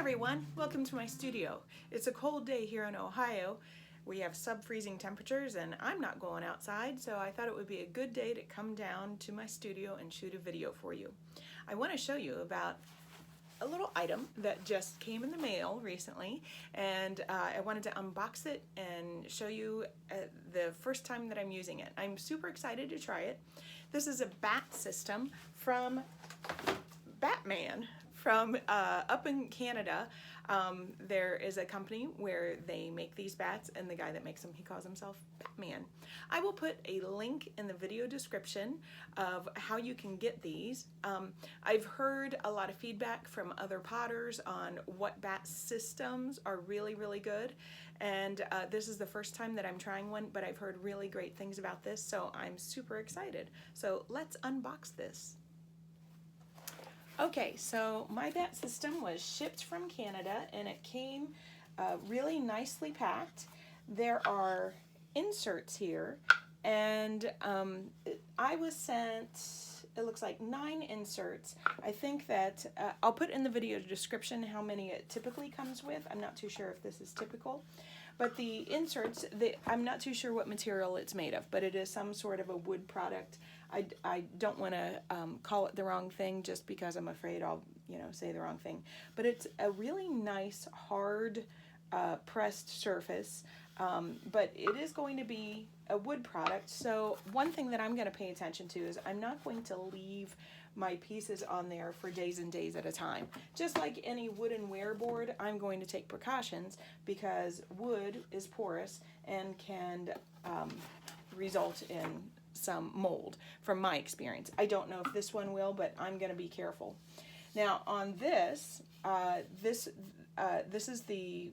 everyone, welcome to my studio. It's a cold day here in Ohio. We have sub-freezing temperatures and I'm not going outside, so I thought it would be a good day to come down to my studio and shoot a video for you. I want to show you about a little item that just came in the mail recently, and I wanted to unbox it and show you the first time that I'm using it. I'm super excited to try it. This is a bat system from Batman. From up in Canada. There is a company where they make these bats, and the guy that makes them, he calls himself Batman. I will put a link in the video description of how you can get these. I've heard a lot of feedback from other potters on what bat systems are really, really good, and this is the first time that I'm trying one, but I've heard really great things about this, so I'm super excited. So let's unbox this. Okay, so my bat system was shipped from Canada and it came really nicely packed. There are inserts here, and I was sent, it looks like 9 inserts. I think that I'll put in the video description how many it typically comes with. I'm not too sure if this is typical. But the inserts, I'm not too sure what material it's made of, but it is some sort of a wood product. I don't want to call it the wrong thing just because I'm afraid I'll say the wrong thing. But it's a really nice hard pressed surface, but it is going to be a wood product. So one thing that I'm going to pay attention to is I'm not going to leave my pieces on there for days and days at a time. Just like any wooden wear board, I'm going to take precautions because wood is porous and can result in some mold from my experience. I don't know if this one will, but I'm going to be careful. Now on this, this is the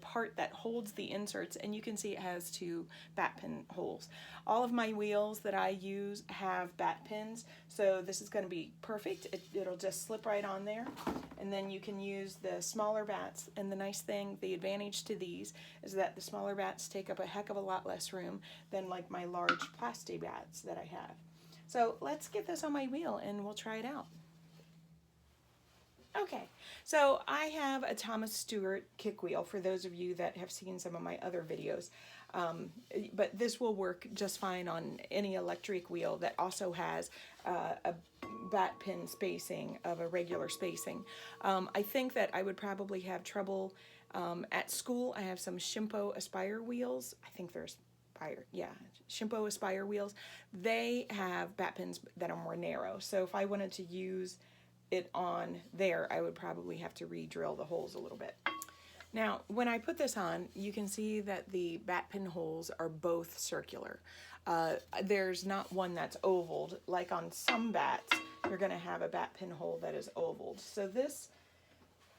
part that holds the inserts, and you can see it has 2 bat pin holes. All of my wheels that I use have bat pins, so this is going to be perfect. It'll just slip right on there, and then you can use the smaller bats. And the nice thing, the advantage to these is that the smaller bats take up a heck of a lot less room than like my large plastic bats that I have. So let's get this on my wheel and we'll try it out. Okay, so I have a Thomas Stewart kick wheel for those of you that have seen some of my other videos, but this will work just fine on any electric wheel that also has a bat pin spacing of a regular spacing. I think that I would probably have trouble at school. I have some Shimpo Aspire wheels. I think there's Shimpo Aspire wheels. They have bat pins that are more narrow, so if I wanted to use it on there, I would probably have to re-drill the holes a little bit. Now, when I put this on, you can see that the bat pin holes are both circular. There's not one that's ovaled. Like on some bats, you're going to have a bat pin hole that is ovaled. So this,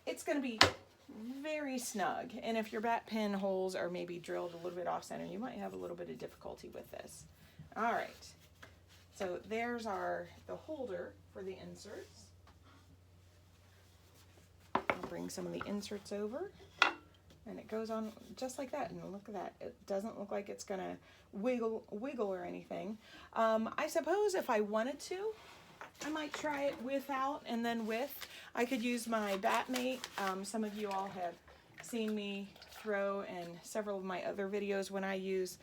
it's going to be very snug. And if your bat pin holes are maybe drilled a little bit off center, you might have a little bit of difficulty with this. All right. So there's the holder for the inserts. Bring some of the inserts over, and it goes on just like that, and look at that. It doesn't look like it's gonna wiggle or anything. I suppose if I wanted to, I might try it without and then with. I could use my Batmate. Some of you all have seen me throw in several of my other videos when I use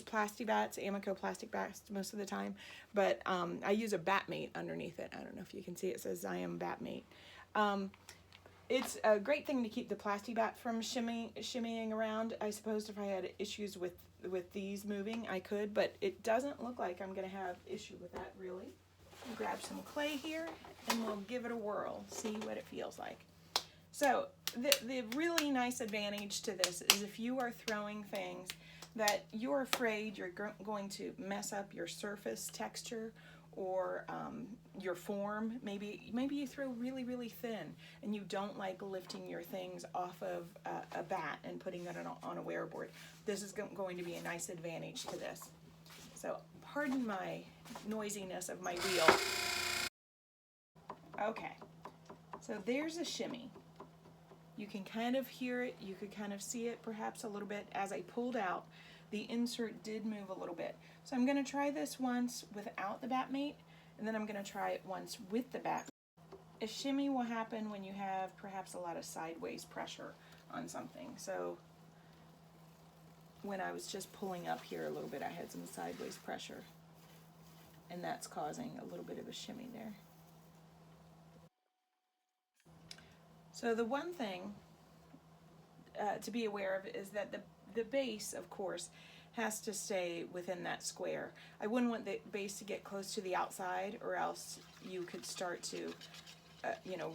plastic bats, Amico plastic bats most of the time, but I use a Batmate underneath it. I don't know if you can see, it says I am Batmate. It's a great thing to keep the plastic bat from shimmying around. I suppose if I had issues with these moving, I could, but it doesn't look like I'm going to have issue with that, really. I'll grab some clay here, and we'll give it a whirl, see what it feels like. So the really nice advantage to this is if you are throwing things that you're afraid you're going to mess up your surface texture or your form. Maybe you throw really, really thin and you don't like lifting your things off of a bat and putting that on a wear board. This is going to be a nice advantage to this. So pardon my noisiness of my wheel. Okay, so there's a shimmy. You can kind of hear it, you could kind of see it perhaps a little bit. As I pulled out, the insert did move a little bit. So I'm going to try this once without the Batmate, and then I'm going to try it once with the Batmate. A shimmy will happen when you have perhaps a lot of sideways pressure on something. So when I was just pulling up here a little bit, I had some sideways pressure, and that's causing a little bit of a shimmy there. So the one thing to be aware of is that the base, of course, has to stay within that square. I wouldn't want the base to get close to the outside, or else you could start to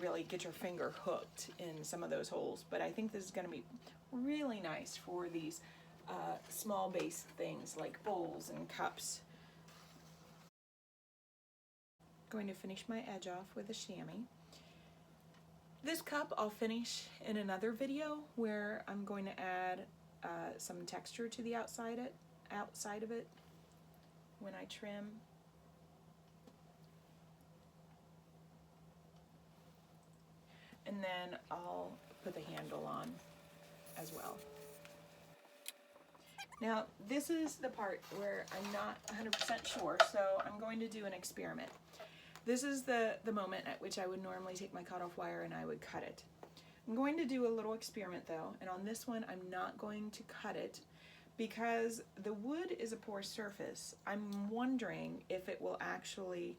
really get your finger hooked in some of those holes. But I think this is going to be really nice for these small base things like bowls and cups. Going to finish my edge off with a chamois. This cup I'll finish in another video where I'm going to add some texture to the outside of it when I trim. And then I'll put the handle on as well. Now this is the part where I'm not 100% sure, so I'm going to do an experiment. This is the moment at which I would normally take my cutoff wire and I would cut it. I'm going to do a little experiment though, and on this one I'm not going to cut it because the wood is a porous surface. I'm wondering if it will actually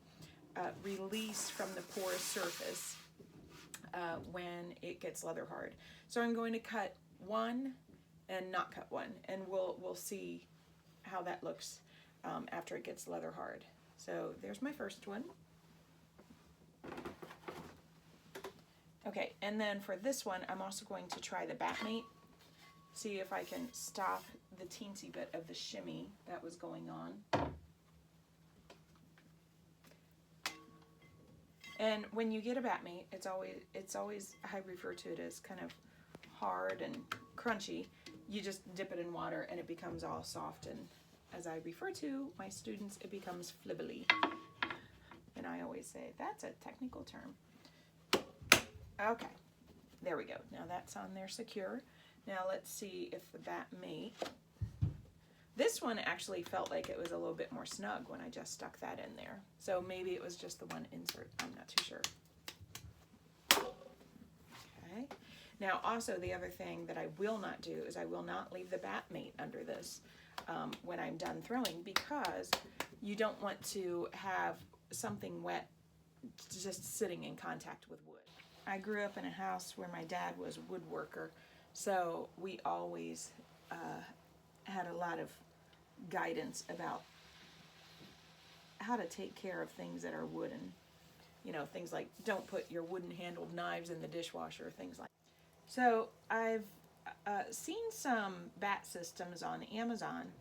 release from the porous surface when it gets leather hard. So I'm going to cut one and not cut one, and we'll see how that looks after it gets leather hard. So there's my first one. Okay, and then for this one, I'm also going to try the Batmate, see if I can stop the teensy bit of the shimmy that was going on. And when you get a Batmate, it's always I refer to it as kind of hard and crunchy. You just dip it in water and it becomes all soft, and as I refer to my students, it becomes flibbly. And I always say that's a technical term. Okay, there we go. Now that's on there secure. Now let's see if the Batmate. This one actually felt like it was a little bit more snug when I just stuck that in there. So maybe it was just the one insert. I'm not too sure. Okay. Now also the other thing that I will not do is I will not leave the Batmate under this when I'm done throwing, because you don't want to have something wet just sitting in contact with wood. I grew up in a house where my dad was a woodworker, so we always had a lot of guidance about how to take care of things that are wooden. You know, things like don't put your wooden handled knives in the dishwasher, things like that. So I've seen some bat systems on Amazon,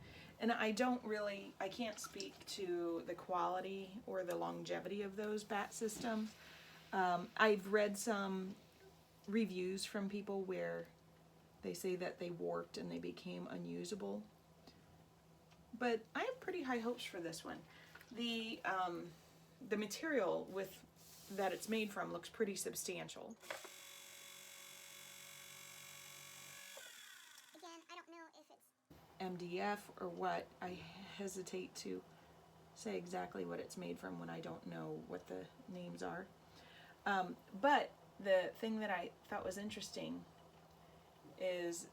and I can't speak to the quality or the longevity of those bat systems. I've read some reviews from people where they say that they warped and they became unusable. But I have pretty high hopes for this one. The material that it's made from looks pretty substantial. Again, I don't know if it's MDF or what. I hesitate to say exactly what it's made from when I don't know what the names are. But the thing that I thought was interesting is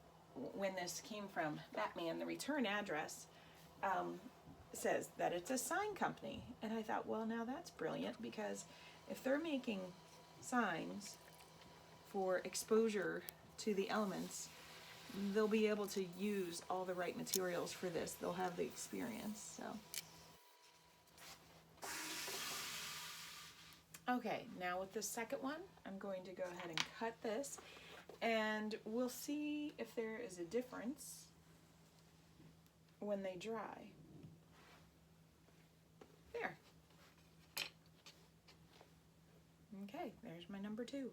when this came from Batman, the return address says that it's a sign company. And I thought, well, now that's brilliant, because if they're making signs for exposure to the elements, they'll be able to use all the right materials for this. They'll have the experience. So. Okay, now with the second one, I'm going to go ahead and cut this, and we'll see if there is a difference when they dry. There. Okay, there's my number 2.